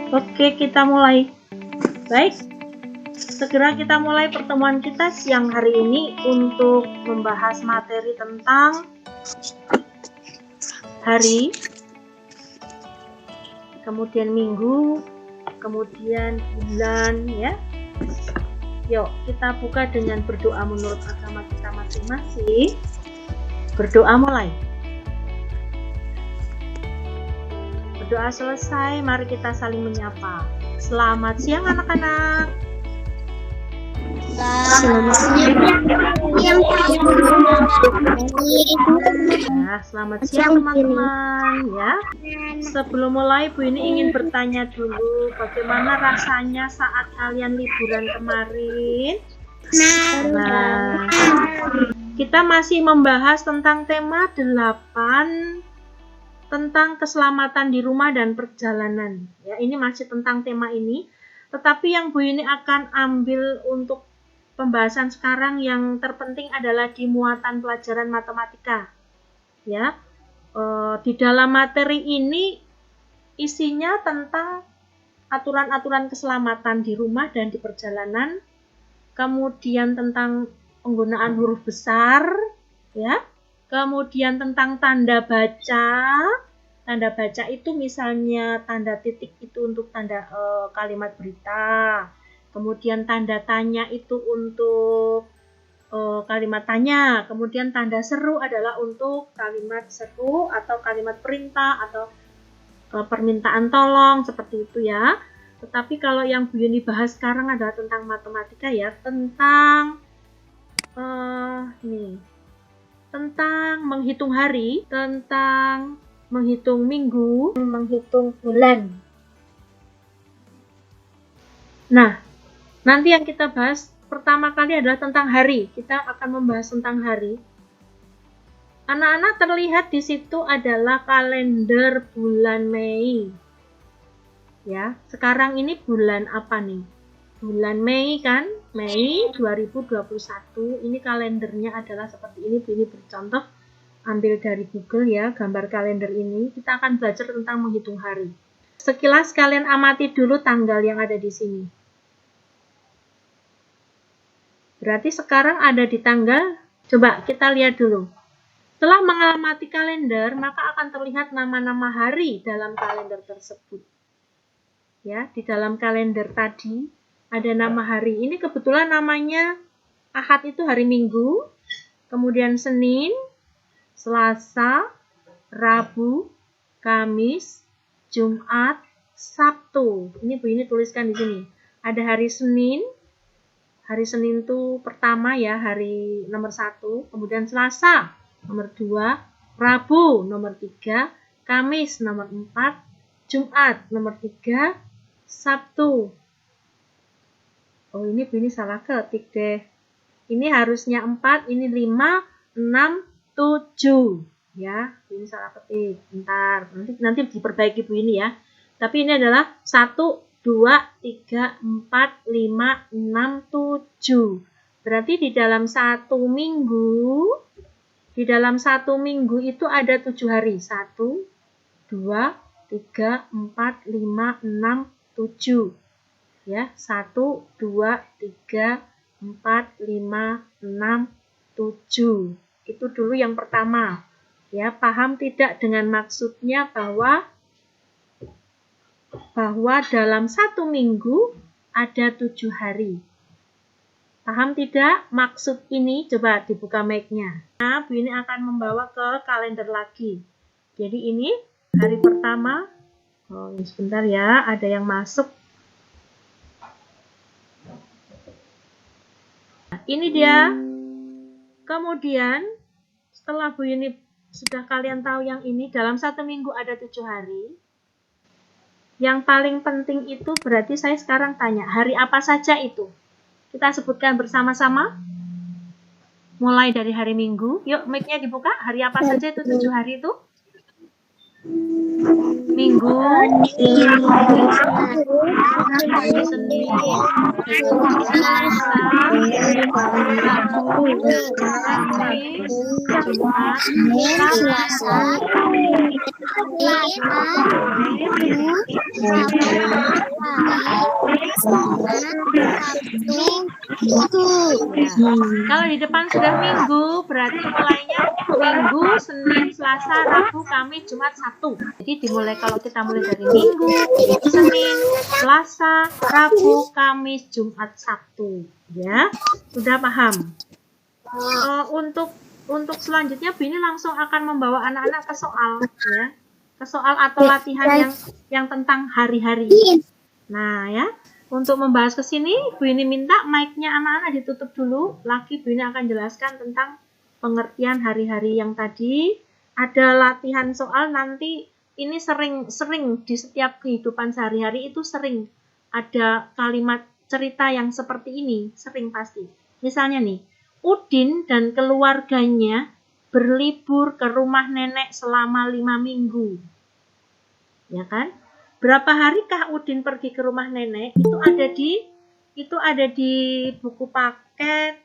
Oke, kita mulai. Baik, segera kita mulai pertemuan kita siang hari ini untuk membahas materi tentang hari, kemudian minggu, kemudian bulan, ya. Yuk, kita buka dengan berdoa menurut agama kita masing-masing. Berdoa mulai. Berdoa selesai, mari kita saling menyapa. Selamat siang anak-anak. Selamat siang. Ya, selamat siang teman-teman ya. Sebelum mulai Bu ini ingin bertanya dulu, bagaimana rasanya saat kalian liburan kemarin? Nah, kita masih membahas tentang tema 8 tentang keselamatan di rumah dan perjalanan. Ya, ini masih tentang tema ini. Tetapi yang Bu ini akan ambil untuk pembahasan sekarang yang terpenting adalah di muatan pelajaran matematika. Ya, di dalam materi ini isinya tentang aturan-aturan keselamatan di rumah dan di perjalanan, kemudian tentang penggunaan huruf besar, ya, kemudian tentang tanda baca. Tanda baca itu misalnya tanda titik itu untuk tanda kalimat berita, kemudian tanda tanya itu untuk kalimat tanya, kemudian tanda seru adalah untuk kalimat seru atau kalimat perintah atau permintaan tolong, seperti itu ya. Tetapi kalau yang Bu Yuni bahas sekarang adalah tentang matematika ya, tentang tentang menghitung hari, tentang menghitung minggu, menghitung bulan. Nah, nanti yang kita bahas pertama kali adalah tentang hari. Kita akan membahas tentang hari. Anak-anak, terlihat di situ adalah kalender bulan Mei. Ya, sekarang ini bulan apa nih? Bulan Mei kan? Mei 2021. Ini kalendernya adalah seperti ini. Ini bercontoh ambil dari Google ya, gambar kalender ini. Kita akan belajar tentang menghitung hari. Sekilas kalian amati dulu tanggal yang ada di sini. Berarti sekarang ada di tanggal, coba kita lihat dulu. Setelah mengamati kalender, maka akan terlihat nama-nama hari dalam kalender tersebut. Ya, di dalam kalender tadi ada nama hari. Ini kebetulan namanya Ahad itu hari Minggu, kemudian Senin, Selasa, Rabu, Kamis, Jumat, Sabtu. Ini Bu ini tuliskan di sini. Ada hari Senin. Hari Senin itu pertama ya, hari nomor 1. Kemudian Selasa nomor 2, Rabu nomor 3, Kamis nomor 4, Jumat nomor 3, Sabtu. Oh, ini Bu ini salah ketik deh. Ini harusnya 4, ini 5, 6, 7 ya, ini salah ketik. Bentar, nanti diperbaiki Bu ini ya. Tapi ini adalah 1, 2, 3, 4, 5, 6, 7. Berarti di dalam satu minggu itu ada 7 hari. 1, 2, 3, 4, 5, 6, 7. Ya, 1, 2, 3, 4, 5, 6, 7. Itu dulu yang pertama. Ya, paham tidak dengan maksudnya bahwa dalam satu minggu ada 7 hari. Paham tidak maksud ini? Coba dibuka mic-nya. Nah, Bu ini akan membawa ke kalender lagi. Jadi ini hari pertama. Oh, sebentar ya, ada yang masuk. Nah, ini dia. Kemudian setelah Bu Yuni sudah kalian tahu yang ini, dalam satu minggu ada 7 hari. Yang paling penting itu berarti saya sekarang tanya, hari apa saja itu? Kita sebutkan bersama-sama. Mulai dari hari Minggu. Yuk, mic-nya dibuka. Hari apa saja itu 7 hari itu? Minggu, Senin, Selasa, Rabu, Kamis, Jumat, Sabtu. Kalau di depan sudah minggu, berarti mulainya Minggu, Senin, Selasa, Rabu, Kamis, Jumat, Sabtu. Jadi dimulai, kalau kita mulai dari Minggu, Senin, Selasa, Rabu, Kamis, Jumat, Sabtu. Ya, sudah paham? Untuk selanjutnya Bu ini langsung akan membawa anak-anak ke soal, ya, ke soal atau latihan yang tentang hari-hari. Nah ya, untuk membahas ke sini Bu ini minta mic-nya anak-anak ditutup dulu. Lagi Bu ini akan jelaskan tentang pengertian hari-hari yang tadi. Ada latihan soal nanti, ini sering di setiap kehidupan sehari-hari itu sering ada kalimat cerita yang seperti ini, sering pasti. Misalnya nih, Udin dan keluarganya berlibur ke rumah nenek selama 5 minggu. Ya kan? Berapa harikah Udin pergi ke rumah nenek? Itu ada di buku paket.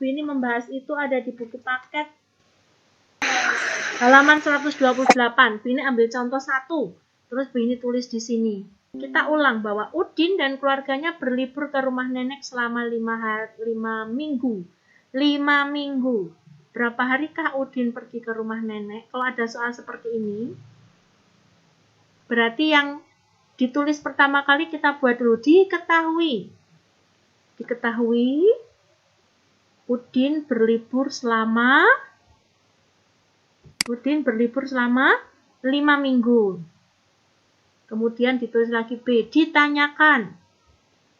Bu ini membahas itu ada di buku paket halaman 128. Bu ini ambil contoh 1. Terus Bu ini tulis di sini. Kita ulang bahwa Udin dan keluarganya berlibur ke rumah nenek selama 5 minggu. 5 minggu. Berapa harikah Udin pergi ke rumah nenek? Kalau ada soal seperti ini, berarti yang ditulis pertama kali kita buat dulu diketahui. Diketahui Udin berlibur selama 5 minggu. Kemudian ditulis lagi B, ditanyakan.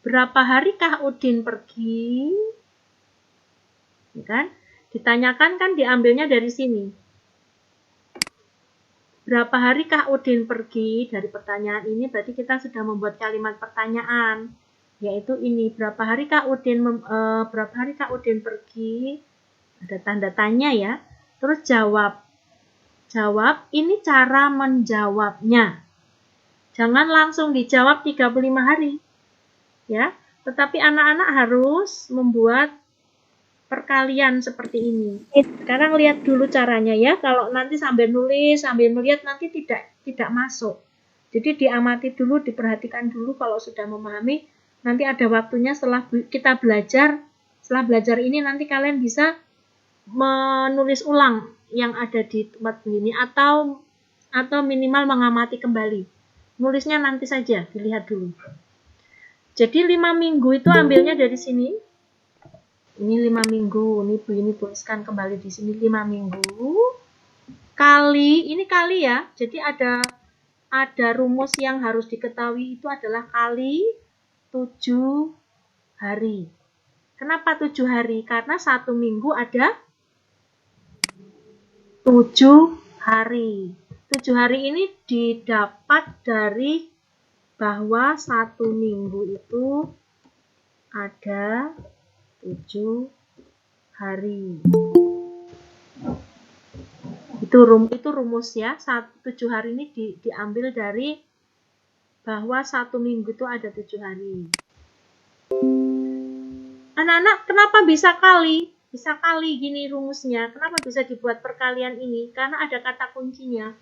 Berapa harikah Udin pergi? Ya kan? Ditanyakan kan diambilnya dari sini. Berapa harikah Udin pergi? Dari pertanyaan ini berarti kita sudah membuat kalimat pertanyaan, yaitu ini, berapa harikah Udin pergi? Ada tanda tanya ya. Terus jawab. Ini cara menjawabnya. Jangan langsung dijawab 35 hari. Ya, tetapi anak-anak harus membuat perkalian seperti ini. Sekarang lihat dulu caranya ya. Kalau nanti sambil nulis, sambil melihat nanti tidak masuk. Jadi diamati dulu, diperhatikan dulu. Kalau sudah memahami, nanti ada waktunya setelah kita belajar. Setelah belajar ini nanti kalian bisa menulis ulang yang ada di tempat Bu ini atau minimal mengamati kembali. Nulisnya nanti saja, dilihat dulu. Jadi 5 minggu itu ambilnya dari sini. Ini 5 minggu, ini Bu ini tuliskan kembali di sini 5 minggu. Ini kali ya. Jadi ada rumus yang harus diketahui, itu adalah kali 7 hari. Kenapa 7 hari? Karena 1 minggu ada 7 hari. 7 hari ini didapat dari bahwa 1 minggu itu ada 7 hari. Itu rumus ya. 7 hari ini diambil dari bahwa 1 minggu itu ada 7 hari. Anak-anak, kenapa bisa kali? Bisa kali gini rumusnya. Kenapa bisa dibuat perkalian ini? Karena ada kata kuncinya.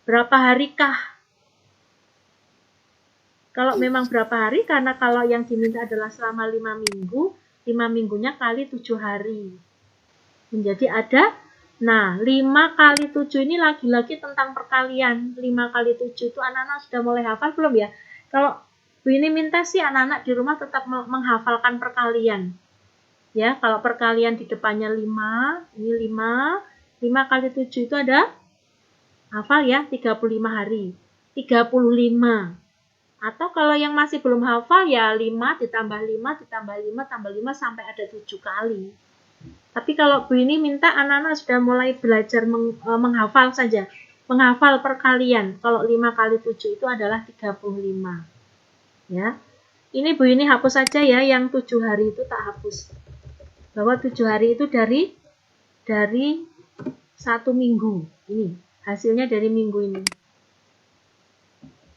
Berapa harikah? Kalau memang berapa hari? Karena kalau yang diminta adalah selama 5 minggu, 5 minggunya kali 7 hari. Menjadi ada, 5 kali 7 ini lagi-lagi tentang perkalian. 5 kali 7 itu anak-anak sudah mulai hafal belum ya? Kalau Bu ini minta sih anak-anak di rumah tetap menghafalkan perkalian. Ya, kalau perkalian di depannya 5, ini 5 kali 7 itu ada, hafal ya, 35 hari. 35. Atau kalau yang masih belum hafal ya 5 ditambah 5 ditambah 5 tambah 5 sampai ada 7 kali. Tapi kalau Bu ini minta anak-anak sudah mulai belajar menghafal saja. Menghafal perkalian. Kalau 5 kali 7 itu adalah 35. Ya. Ini Bu ini hapus saja ya, yang 7 hari itu tak hapus. Bahwa 7 hari itu dari 1 minggu. Ini hasilnya dari minggu ini.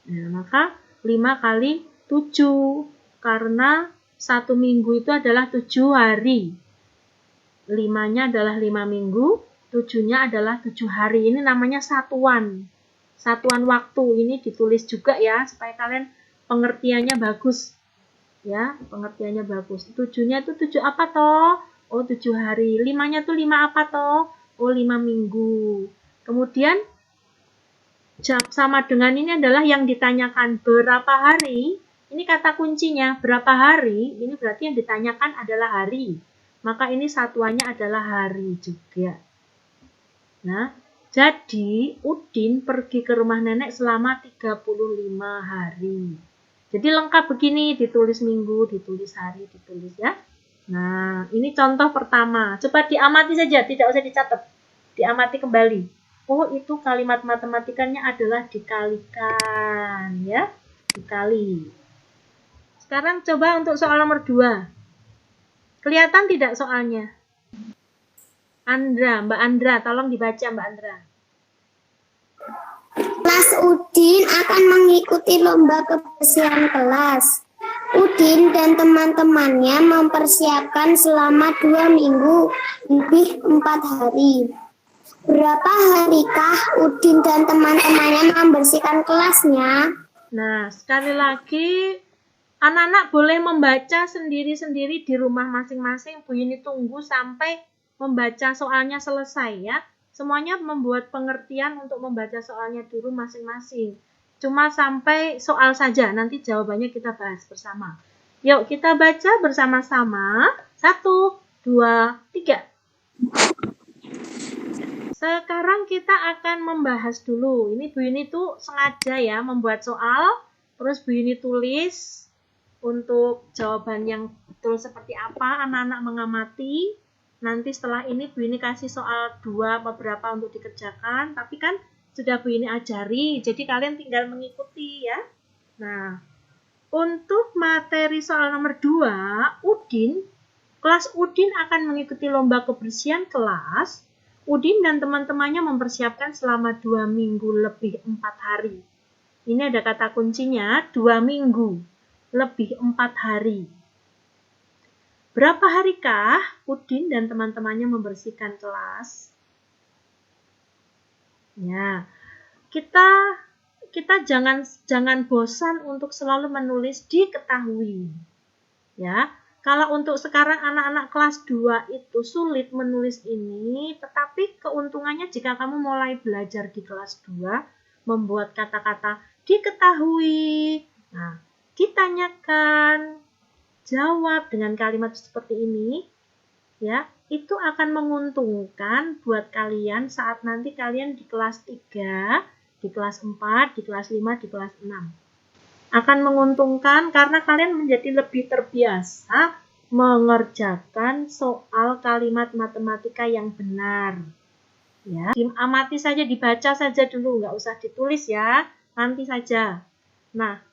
Nah, maka 5 kali 7. Karena 1 minggu itu adalah 7 hari. 5-nya adalah 5 minggu. 7-nya adalah 7 hari. Ini namanya satuan. Satuan waktu. Ini ditulis juga ya, supaya kalian pengertiannya bagus. Ya, pengertiannya bagus. 7-nya itu 7 apa toh? Oh, 7 hari. 5-nya tuh 5 apa toh? Oh, 5 minggu. Kemudian, sama dengan ini adalah yang ditanyakan berapa hari. Ini kata kuncinya, berapa hari. Ini berarti yang ditanyakan adalah hari. Maka ini satuannya adalah hari juga. Nah, jadi Udin pergi ke rumah nenek selama 35 hari. Jadi lengkap begini, ditulis minggu, ditulis hari, ditulis ya. Nah, ini contoh pertama. Coba diamati saja, tidak usah dicatat. Diamati kembali. Oh, itu kalimat matematikanya adalah dikalikan ya. Dikali. Sekarang coba untuk soal nomor 2. Kelihatan tidak soalnya? Andra, Mbak Andra, tolong dibaca Mbak Andra. Kelas Udin akan mengikuti lomba kebersihan kelas. Udin dan teman-temannya mempersiapkan selama 2 minggu, lebih 4 hari. Berapa harikah Udin dan teman-temannya membersihkan kelasnya? Nah, sekali lagi, anak-anak boleh membaca sendiri-sendiri di rumah masing-masing. Bu Yuni tunggu sampai membaca soalnya selesai ya. Semuanya membuat pengertian untuk membaca soalnya dulu masing-masing. Cuma sampai soal saja, nanti jawabannya kita bahas bersama. Yuk, kita baca bersama-sama. 1, 2, 3. Sekarang kita akan membahas dulu. Ini Bu Yuni tuh sengaja ya membuat soal, terus Bu Yuni tulis untuk jawaban yang betul seperti apa, anak-anak mengamati. Nanti setelah ini Bu Yuni kasih soal 2 beberapa untuk dikerjakan, tapi kan sudah Bu Yuni ajari, jadi kalian tinggal mengikuti ya. Nah, untuk materi soal nomor 2, kelas Udin akan mengikuti lomba kebersihan kelas. Udin dan teman-temannya mempersiapkan selama 2 minggu lebih 4 hari. Ini ada kata kuncinya, 2 minggu lebih 4 hari. Berapa harikah Udin dan teman-temannya membersihkan kelas? Ya, kita jangan bosan untuk selalu menulis diketahui. Ya, kalau untuk sekarang anak-anak kelas 2 itu sulit menulis ini, tetapi keuntungannya jika kamu mulai belajar di kelas 2 membuat kata-kata diketahui. Nah, ditanyakan, jawab dengan kalimat seperti ini, ya, itu akan menguntungkan buat kalian saat nanti kalian di kelas 3, di kelas 4, di kelas 5, di kelas 6. Akan menguntungkan karena kalian menjadi lebih terbiasa mengerjakan soal kalimat matematika yang benar. Ya, diamati saja, dibaca saja dulu, nggak usah ditulis ya, nanti saja. Nah,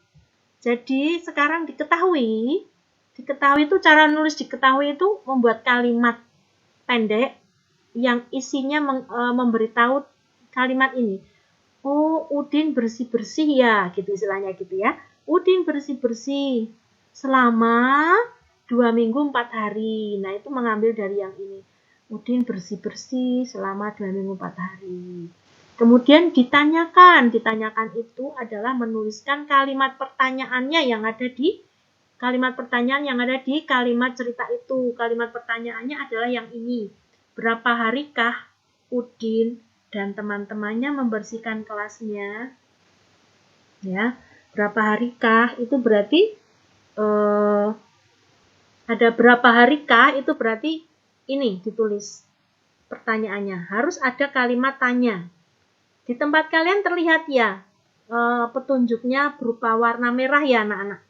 jadi sekarang diketahui itu cara nulis diketahui itu membuat kalimat pendek yang isinya memberitahu kalimat ini. Oh, Udin bersih-bersih ya, gitu istilahnya gitu ya. Udin bersih-bersih selama 2 minggu 4 hari. Nah, itu mengambil dari yang ini. Udin bersih-bersih selama 2 minggu 4 hari. Kemudian ditanyakan itu adalah menuliskan kalimat pertanyaannya yang ada di kalimat pertanyaan yang ada di kalimat cerita itu. Kalimat pertanyaannya adalah yang ini. Berapa harikah Udin dan teman-temannya membersihkan kelasnya? Ya, berapa harikah itu berarti ada berapa harikah itu berarti ini ditulis pertanyaannya. Harus ada kalimat tanya. Di tempat kalian terlihat ya petunjuknya berupa warna merah ya anak-anak.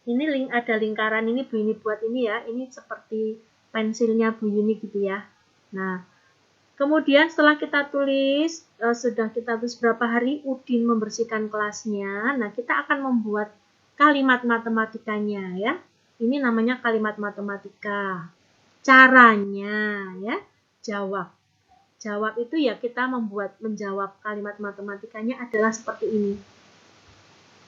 Ini ada lingkaran ini Bu Yuni buat ini ya. Ini seperti pensilnya Bu Yuni gitu ya. Nah, kemudian setelah kita tulis, sudah kita tulis berapa hari Udin membersihkan kelasnya. Nah, kita akan membuat kalimat matematikanya ya. Ini namanya kalimat matematika. Caranya ya, jawab. Jawab itu ya kita menjawab kalimat matematikanya adalah seperti ini.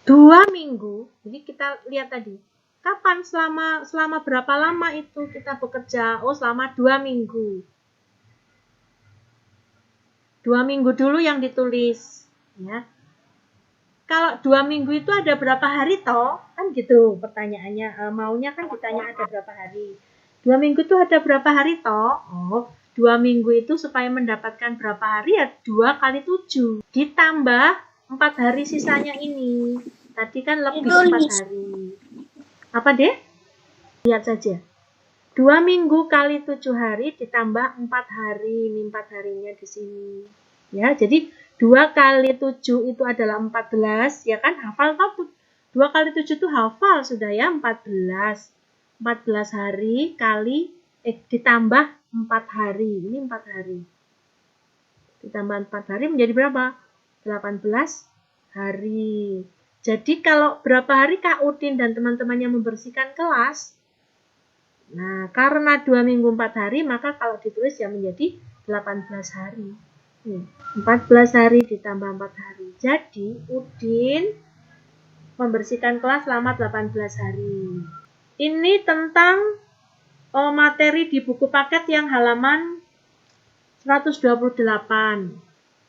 2 minggu, jadi kita lihat tadi, Kapan? Selama berapa lama itu kita bekerja? Oh, selama 2 minggu. 2 minggu dulu yang ditulis. Ya. Kalau 2 minggu itu ada berapa hari toh? Kan gitu pertanyaannya. Maunya kan ditanya ada berapa hari. 2 minggu itu ada berapa hari toh? Oh, 2 minggu itu supaya mendapatkan berapa hari ya 2 kali 7. Ditambah 4 hari sisanya ini. Tadi kan lebih 4 hari. Apa deh? Lihat saja. 2 minggu kali 7 hari ditambah 4 hari. Ini 4 harinya di sini. Ya, jadi 2 kali 7 itu adalah 14. Ya kan, hafal toh? 2 kali 7 itu hafal sudah ya, 14. 14 hari kali, ditambah 4 hari. Ini 4 hari. Ditambah 4 hari menjadi berapa? 18 hari. Jadi kalau berapa hari Kak Udin dan teman-temannya membersihkan kelas? Nah, karena 2 minggu 4 hari, maka kalau ditulis ya menjadi 18 hari. 14 hari ditambah 4 hari. Jadi, Udin membersihkan kelas selama 18 hari. Ini tentang materi di buku paket yang halaman 128.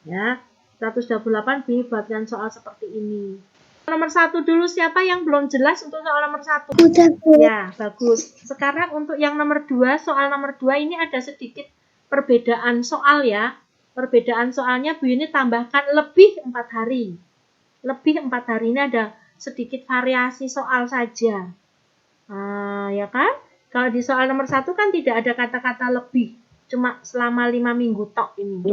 Ya, 128 dibuatkan soal seperti ini. Nomor 1 dulu, siapa yang belum jelas untuk soal nomor 1? Udah, Bu. Ya, bagus. Sekarang untuk yang nomor 2, soal nomor 2 ini ada sedikit perbedaan soal ya. Perbedaan soalnya Bu ini tambahkan lebih 4 hari. Lebih 4 hari ini ada sedikit variasi soal saja. Ya kan? Kalau di soal nomor 1 kan tidak ada kata-kata lebih. Cuma selama 5 minggu tok ini.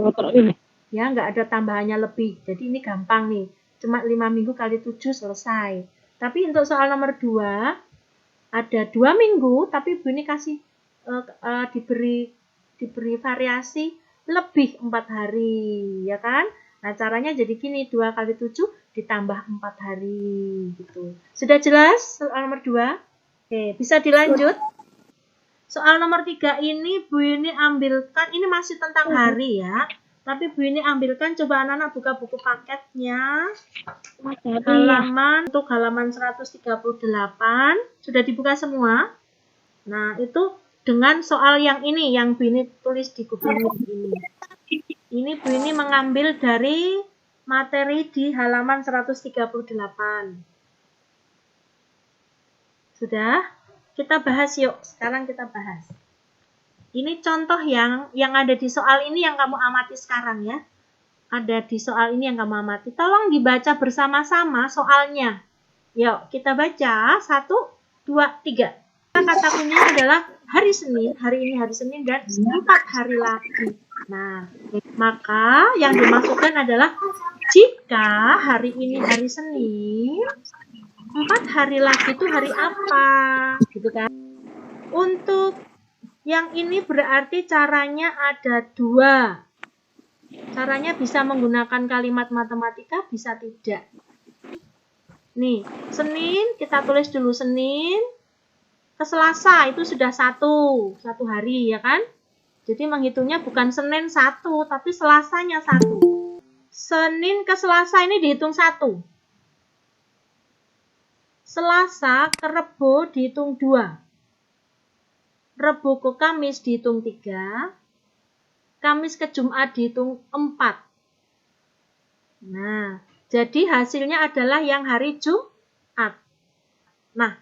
Ya, nggak ada tambahannya lebih. Jadi ini gampang nih. Cuma 5 minggu kali 7 selesai. Tapi untuk soal nomor 2, ada 2 minggu, tapi Bu ini kasih diberi variasi lebih 4 hari, ya kan? Nah, caranya jadi gini, 2 kali 7 ditambah 4 hari, gitu. Sudah jelas soal nomor 2? Oke, bisa dilanjut. Soal nomor 3 ini Bu ini ambilkan, ini masih tentang hari ya. Tapi Bu ini ambilkan, coba anak-anak buka buku paketnya. Untuk halaman 138, sudah dibuka semua. Nah, itu dengan soal yang ini, yang Bu ini tulis di Google ini. Ini Bu ini mengambil dari materi di halaman 138. Sudah? Kita bahas yuk. Sekarang kita bahas. Ini contoh yang ada di soal ini yang kamu amati sekarang ya. Ada di soal ini yang kamu amati. Tolong dibaca bersama-sama soalnya. Yuk, kita baca. 1, 2, 3. Kata kuncinya adalah hari Senin. Hari ini hari Senin dan 4 hari lagi. Nah, maka yang dimasukkan adalah jika hari ini hari Senin, 4 hari lagi itu hari apa? Gitu kan. Untuk yang ini berarti caranya ada 2. Caranya bisa menggunakan kalimat matematika, bisa tidak. Nih, Senin, kita tulis dulu Senin. Ke Selasa itu sudah 1 hari ya kan? Jadi menghitungnya bukan Senin 1, tapi Selasanya 1. Senin ke Selasa ini dihitung 1. Selasa ke Rebo dihitung 2. Rebo ke Kamis dihitung 3. Kamis ke Jumat dihitung 4. Nah, jadi hasilnya adalah yang hari Jumat. Nah,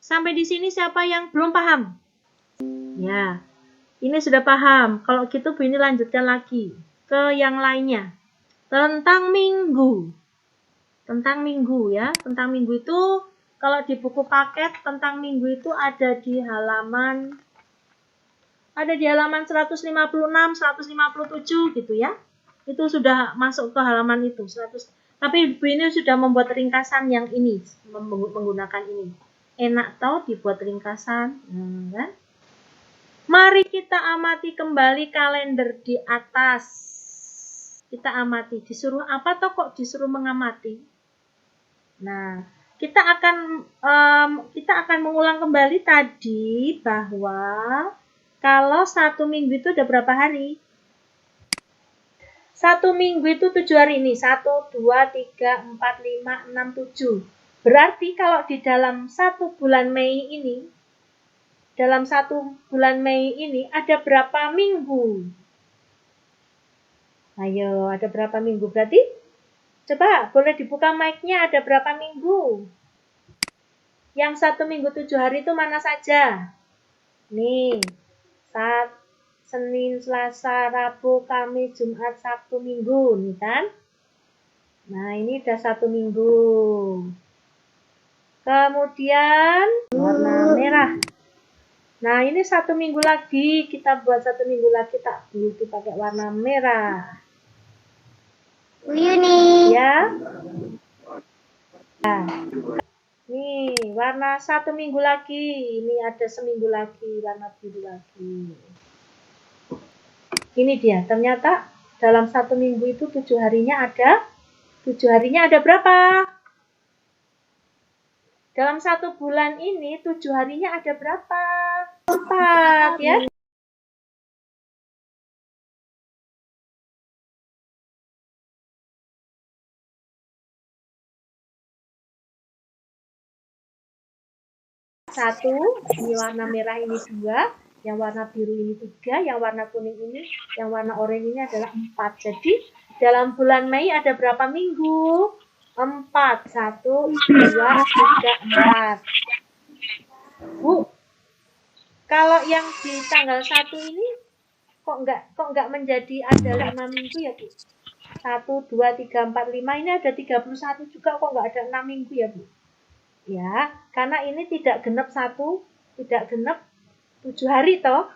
sampai di sini siapa yang belum paham? Ya, ini sudah paham. Kalau gitu Bu ini lanjutkan lagi ke yang lainnya. Tentang minggu. Tentang minggu ya. Tentang minggu itu kalau di buku paket tentang minggu itu ada di halaman 156, 157 gitu ya. Itu sudah masuk ke halaman itu 100. Tapi Bu ini sudah membuat ringkasan yang ini menggunakan ini. Enak tau dibuat ringkasan, kan? Mari kita amati kembali kalender di atas. Kita amati. Disuruh apa toh kok disuruh mengamati? Nah, kita akan mengulang kembali tadi bahwa kalau 1 minggu itu ada berapa hari? 1 minggu itu 7 hari ini. 1, 2, 3, 4, 5, 6, 7. Berarti kalau di dalam 1 bulan Mei ini, ada berapa minggu? Ayo, ada berapa minggu? Berarti, coba boleh dibuka mic-nya, ada berapa minggu? Yang 1 minggu 7 hari itu mana saja? Nih, Senin, Selasa, Rabu, Kamis, Jumat, Sabtu, Minggu, nih kan? Nah, ini udah 1 minggu. Kemudian warna merah. Nah, ini 1 minggu lagi. Kita buat 1 minggu lagi tak begitu pakai warna merah. Uni. Ya. Nah, nih, warna 1 minggu lagi. Ini ada seminggu lagi, warna biru lagi. Ini dia, ternyata dalam 1 minggu itu 7 harinya ada. 7 harinya ada berapa? Dalam 1 bulan ini 7 harinya ada berapa? 4 ya. Satu, ini warna merah ini 2, yang warna biru ini 3, yang warna kuning ini, yang warna oranye ini adalah 4. Jadi dalam bulan Mei ada berapa minggu? 4. 1, 2, 3, 4. Bu, kalau yang di tanggal 1 ini kok enggak menjadi ada 5 minggu ya, Bu? 1, 2, 3, 4, 5 ini ada 31 juga, kok enggak ada 6 minggu ya, Bu? Ya, karena ini tidak genap 7 hari toh.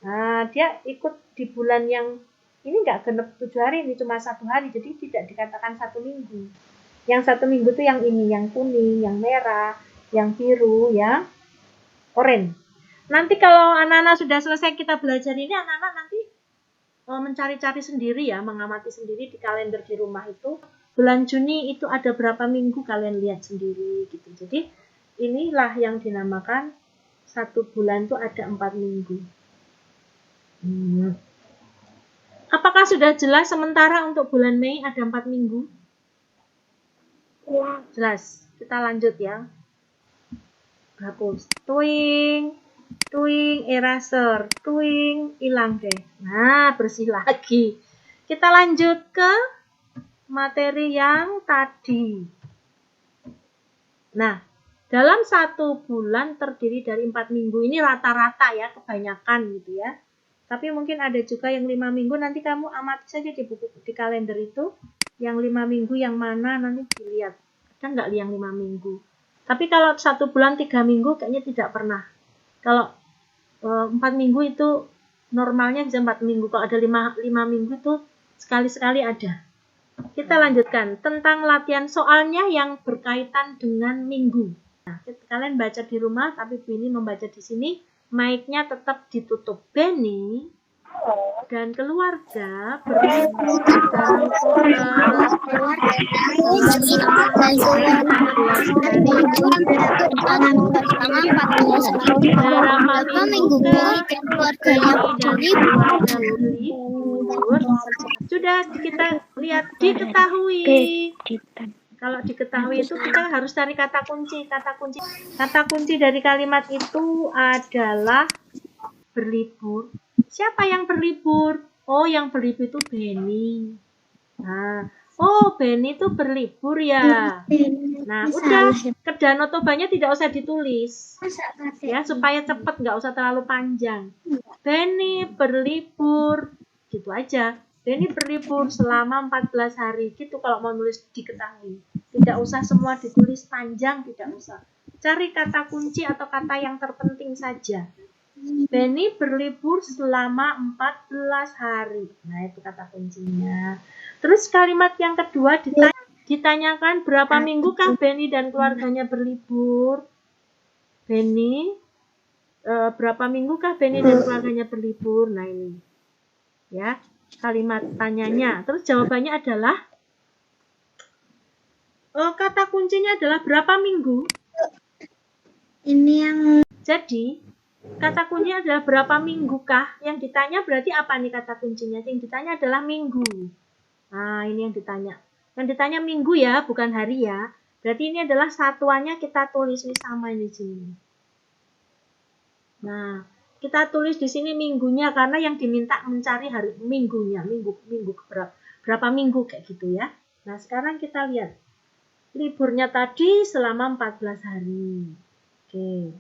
Nah, dia ikut di bulan yang ini enggak genap 7 hari, ini cuma 1 hari, jadi tidak dikatakan 1 minggu. Yang 1 minggu itu yang ini, yang kuning, yang merah, yang biru, yang oranye. Nanti kalau anak-anak sudah selesai kita belajar ini, anak-anak nanti mencari-cari sendiri ya, mengamati sendiri di kalender di rumah itu. Bulan Juni itu ada berapa minggu, kalian lihat sendiri gitu. Jadi inilah yang dinamakan 1 bulan itu ada 4 minggu. Apakah sudah jelas sementara untuk bulan Mei ada 4 minggu? Ya. Jelas. Kita lanjut ya. Hapus. Twing, eraser, twing, hilang deh. Nah, bersih lagi. Kita lanjut ke materi yang tadi. Nah, dalam 1 bulan terdiri dari 4 minggu. Ini rata-rata ya, kebanyakan gitu ya. Tapi mungkin ada juga yang 5 minggu. Nanti kamu amati saja di buku di kalender itu. Yang 5 minggu yang mana nanti dilihat. Ada nggak yang 5 minggu? Tapi kalau 1 bulan 3 minggu kayaknya tidak pernah. Kalau 4 minggu itu normalnya bisa 4 minggu. Kalau ada 5 minggu itu sekali-sekali ada. Kita lanjutkan tentang latihan soalnya yang berkaitan dengan minggu. Nah, kalian baca di rumah, tapi Bu ini membaca di sini. Mic-nya tetap ditutup. Benny dan keluarga berlibur dalam sudah kita lihat diketahui. Kalau diketahui itu kita harus cari kata kunci. Kata kunci dari kalimat itu adalah berlibur. Siapa yang berlibur? Oh, yang berlibur itu Benny. Nah, oh, Benny itu berlibur ya. Nah, udah, kedanotobanya tidak usah ditulis. Ya, supaya cepat, nggak usah terlalu panjang. Benny berlibur, gitu aja. Benny berlibur selama 14 hari. Gitu kalau mau nulis diketahui. Tidak usah semua ditulis panjang, tidak usah. Cari kata kunci atau kata yang terpenting saja. Benny berlibur selama 14 hari. Nah, itu kata kuncinya. Terus kalimat yang kedua ditanyakan berapa minggukah Benny dan keluarganya berlibur? Benny, berapa minggukah Benny dan keluarganya berlibur? Nah, ini. Ya, kalimat tanyanya. Terus jawabannya adalah kata kuncinya adalah berapa minggu? Ini yang Jadi kata kuncinya adalah berapa minggukah? Yang ditanya berarti apa nih kata kuncinya? Yang ditanya adalah minggu. Nah, ini yang ditanya. Yang ditanya minggu ya, bukan hari ya. Berarti ini adalah satuannya kita tulis ini sama ini di sini. Nah, kita tulis di sini minggunya karena yang diminta mencari hari minggunya, minggu berapa minggu kayak gitu ya. Nah, sekarang kita lihat liburnya tadi selama 14 hari. Oke.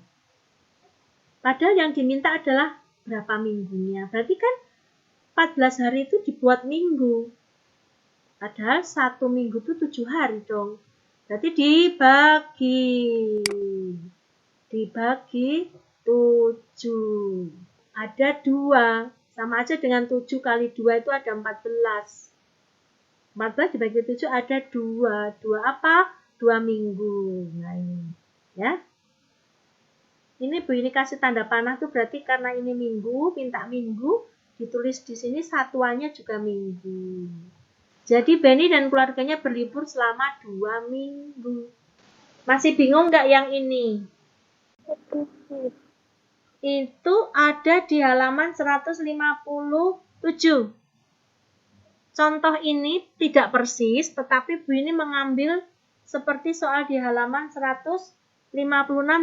Padahal yang diminta adalah berapa minggunya. Berarti kan 14 hari itu dibuat minggu. Padahal 1 minggu itu 7 hari dong. Berarti dibagi 7. Ada 2. Sama aja dengan 7 kali 2 itu ada 14. 14 dibagi 7 ada 2. 2 apa? 2 minggu. Nah ini. Ya. Ini Bu ini kasih tanda panah tuh berarti karena ini minggu, minta minggu, ditulis di sini satuannya juga minggu. Jadi Benny dan keluarganya berlibur selama 2 minggu. Masih bingung nggak yang ini? Itu ada di halaman 157. Contoh ini tidak persis, tetapi Bu ini mengambil seperti soal di halaman 156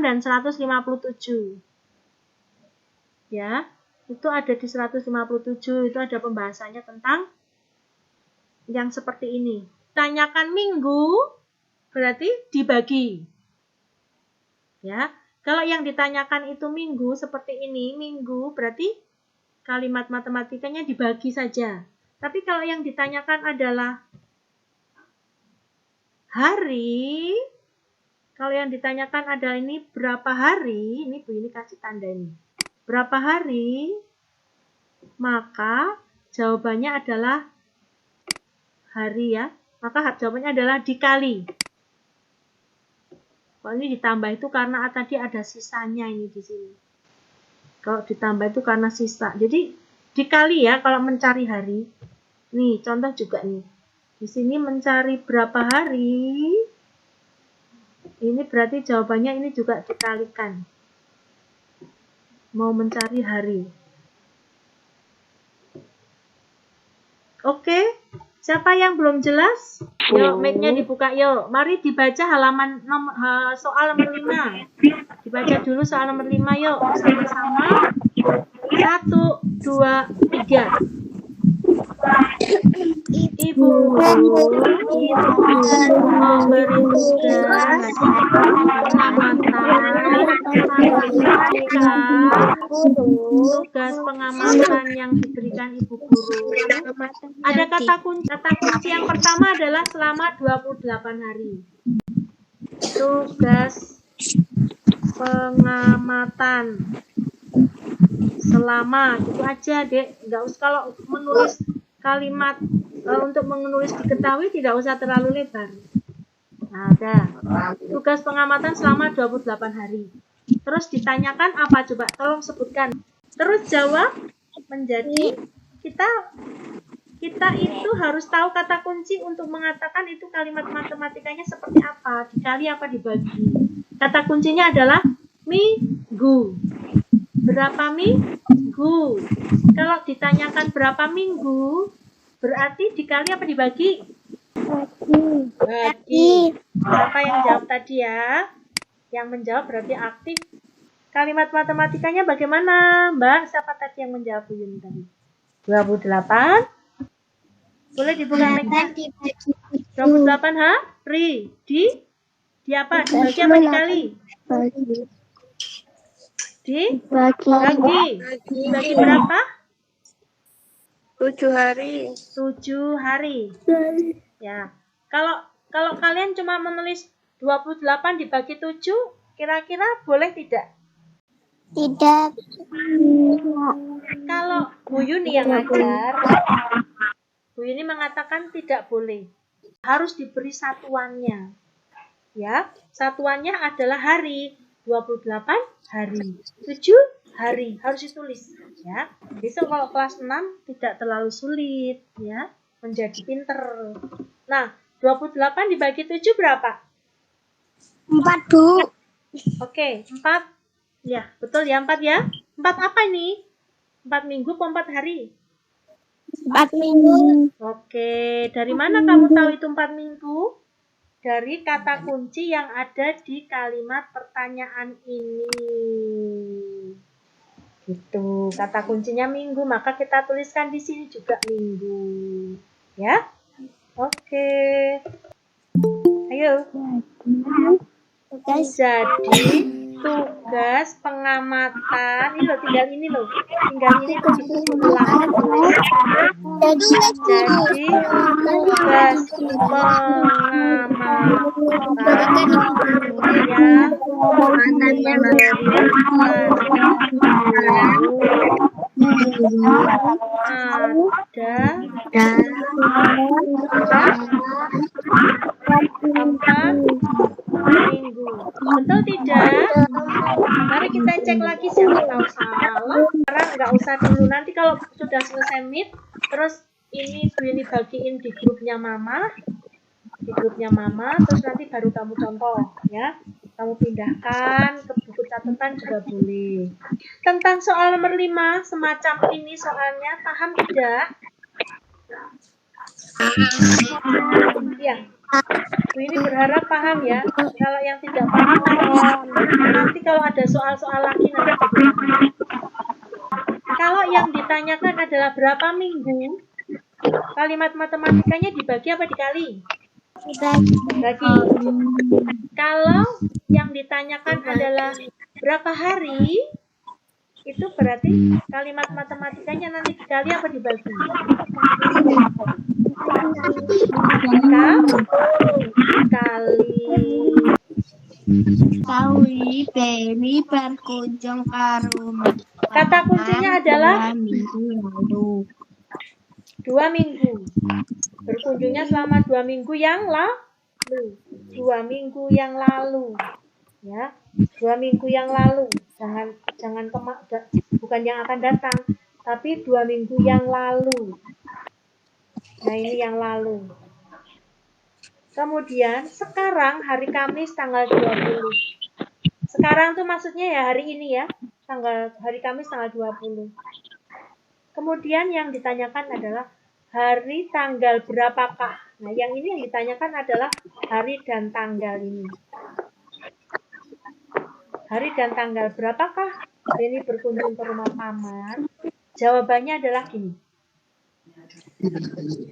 dan 157. Ya, itu ada di 157, itu ada pembahasannya tentang yang seperti ini. Tanyakan minggu, berarti dibagi. Ya, kalau yang ditanyakan itu minggu seperti ini, minggu berarti kalimat matematikanya dibagi saja. Tapi kalau yang ditanyakan adalah hari, kalau yang ditanyakan adalah ini berapa hari, ini Bu ini kasih tanda ini. Berapa hari? Maka jawabannya adalah hari ya. Maka jawabannya adalah dikali. Kalau ini ditambah itu karena tadi ada sisanya ini di sini. Kalau ditambah itu karena sisa. Jadi dikali ya kalau mencari hari. Nih, contoh juga nih. Di sini mencari berapa hari? Ini berarti jawabannya ini juga dikalikan. Mau mencari hari. Oke, siapa yang belum jelas? Yuk, mic-nya dibuka yuk. Mari dibaca halaman soal nomor 5. Dibaca dulu soal nomor 5 yuk. Sama-sama. 1, 2, 3. Ibu memberi tugas pengamatan yang diberikan ibu guru. Ada kata kunci yang pertama adalah selama 28 hari. Tugas pengamatan selama, gitu aja dek. Nggak usah kalau menulis kalimat untuk menulis diketahui tidak usah terlalu lebar. Nah, ada tugas pengamatan selama 28 hari. Terus ditanyakan apa coba? Tolong sebutkan. Terus jawab menjadi kita itu harus tahu kata kunci untuk mengatakan itu kalimat matematikanya seperti apa, dikali apa dibagi. Kata kuncinya adalah minggu. Berapa minggu? Kalau ditanyakan berapa minggu, berarti dikali apa dibagi? Bagi. Siapa yang jawab tadi ya? Yang menjawab berarti aktif. Kalimat matematikanya bagaimana, Mbak? Siapa tadi yang menjawab Bu Yuni tadi? 28. Boleh dibuka mic-nya? 28 hari. Di apa? Dibagi apa dikali? Dibagi berapa? 7 hari. 7 hari. Ya. Kalau kalian cuma menulis 28 dibagi 7, kira-kira boleh tidak? Tidak. Kalau Bu Yuni yang ngajar, Bu Yuni mengatakan tidak boleh. Harus diberi satuannya. Ya, satuannya adalah hari. 28 hari. 7 hari. Harus ditulis. Ya. Besok kalau kelas 6 tidak terlalu sulit. Ya. Menjadi pinter. Nah, 28 dibagi 7 berapa? 4, Bu. Oke, 4. Ya, betul ya 4 ya. 4 apa ini? 4 minggu atau 4 hari? 4 minggu. Oke, dari mana kamu tahu itu 4 minggu? dari kata kunci yang ada di kalimat pertanyaan ini. Gitu. Kata kuncinya minggu, maka kita tuliskan di sini juga minggu. Ya? Oke. Ayo. Jadi tugas pengamatan ini loh, tinggal ini tuh diulang. Jadi tugas pengamatan yang ada 4 minggu. Betul tidak? Mari kita cek lagi siapa tahu salah. Sekarang nggak usah dulu. Nanti kalau sudah selesai meet, terus ini bagiin di grupnya mama. Terus nanti baru kamu contoh ya. Kamu pindahkan ke buku catatan juga boleh. Tentang soal nomor 5, semacam ini soalnya, paham tidak? Ya. Bu ini berharap paham ya. Kalau yang tidak paham, nanti kalau ada soal-soal lagi nanti dibahas. Kalau yang ditanyakan adalah berapa minggu, kalimat matematikanya dibagi apa dikali? Bagi. Kalau yang ditanyakan adalah berapa hari, itu berarti kalimat matematikanya nanti dikali apa dibagi? Kali Beri berkunjung ke rumah. Kata kuncinya adalah 2 minggu lalu. 2 minggu. Berkunjungnya selama 2 minggu yang lalu. 2 minggu yang lalu. Ya, 2 minggu yang lalu. Jangan bukan yang akan datang, tapi 2 minggu yang lalu. Nah, ini yang lalu. Kemudian sekarang hari Kamis tanggal 20. Sekarang tuh maksudnya ya hari ini ya. Hari Kamis tanggal 20. Kemudian yang ditanyakan adalah hari tanggal berapakah. Nah, yang ini yang ditanyakan adalah hari dan tanggal ini. Hari dan tanggal berapakah Beni berkunjung ke rumah paman? Jawabannya adalah gini.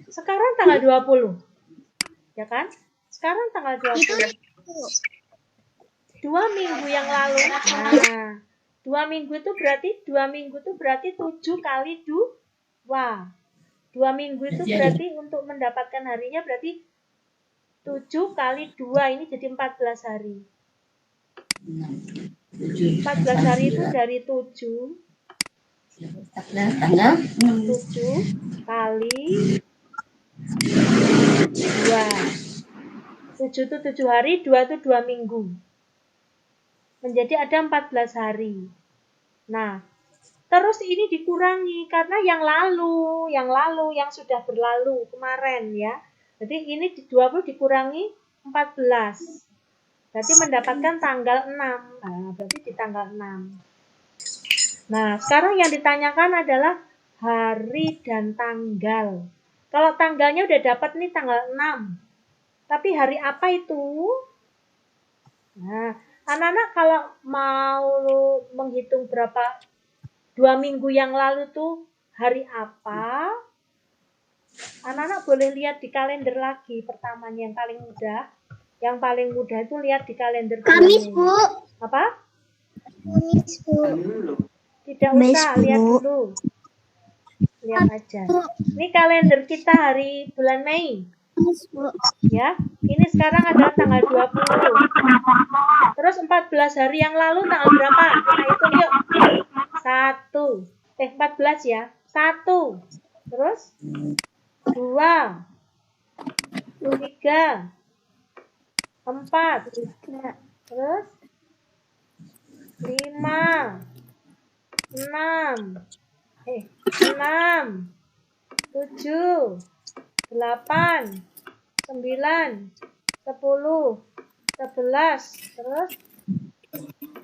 Sekarang tanggal 20. Ya kan? Sekarang tanggal 20. 2 minggu yang lalu. Nah, 2 minggu itu berarti 7 kali 2. 2 minggu itu berarti untuk mendapatkan harinya berarti 7 kali 2 ini jadi 14 hari. 14 hari itu dari 7 kali 2. 7 itu 7 hari, 2 itu 2 minggu. Menjadi ada 14 hari. Nah, terus ini dikurangi karena yang sudah berlalu kemarin ya. Jadi ini 20 dikurangi 14. Berarti mendapatkan tanggal 6. Nah, berarti di tanggal 6. Nah, sekarang yang ditanyakan adalah hari dan tanggal. Kalau tanggalnya udah dapat nih tanggal 6. Tapi hari apa itu? Nah, anak-anak kalau mau menghitung berapa 2 minggu yang lalu tuh hari apa? Anak-anak boleh lihat di kalender lagi pertamanya yang paling mudah. Yang paling mudah itu lihat di kalender. Kamis, Bu. Apa? Kamis, Bu. Tidak usah, lihat dulu. Lihat aja. Ini kalender kita hari bulan Mei. Ya, ini sekarang adalah tanggal 20. Terus 14 hari yang lalu tanggal berapa? Kita hitung yuk. 14 ya. 1. Terus 2. 3. 4. Terus 5. 6. 7. 8, 9, 10, 11, terus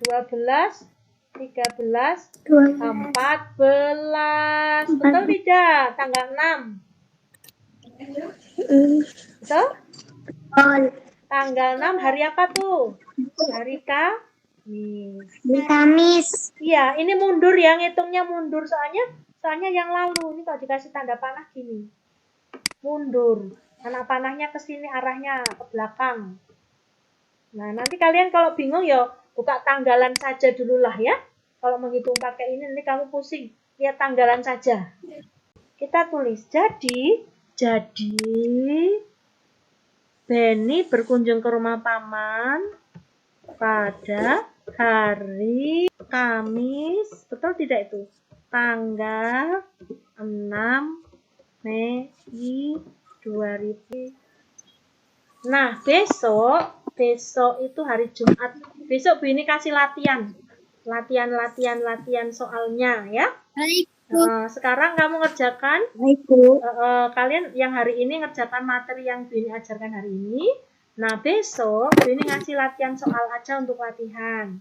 12, 13, 14. Betul tidak? Tanggal 6. Betul? Tanggal 6 hari apa tuh? Hari Kamis. Kamis. Iya, ini mundur ya, ngitungnya mundur soalnya yang lalu ini kalau dikasih tanda panah gini. Mundur. Anak panahnya ke sini arahnya ke belakang. Nah, nanti kalian kalau bingung ya buka tanggalan saja dulu lah ya. Kalau menghitung pakai ini nanti kamu pusing. Lihat tanggalan saja. Kita tulis. Jadi Benny berkunjung ke rumah paman pada hari Kamis. Betul tidak itu? Tanggal 6 Mei 2000. Nah, besok itu hari Jumat. Besok Bu ini kasih latihan soalnya ya. Baik. Sekarang kamu ngerjakan. Baik, Bu. Kalian yang hari ini ngerjakan materi yang Bu ini ajarkan hari ini. Nah, besok Bu ini ngasih latihan soal aja untuk latihan.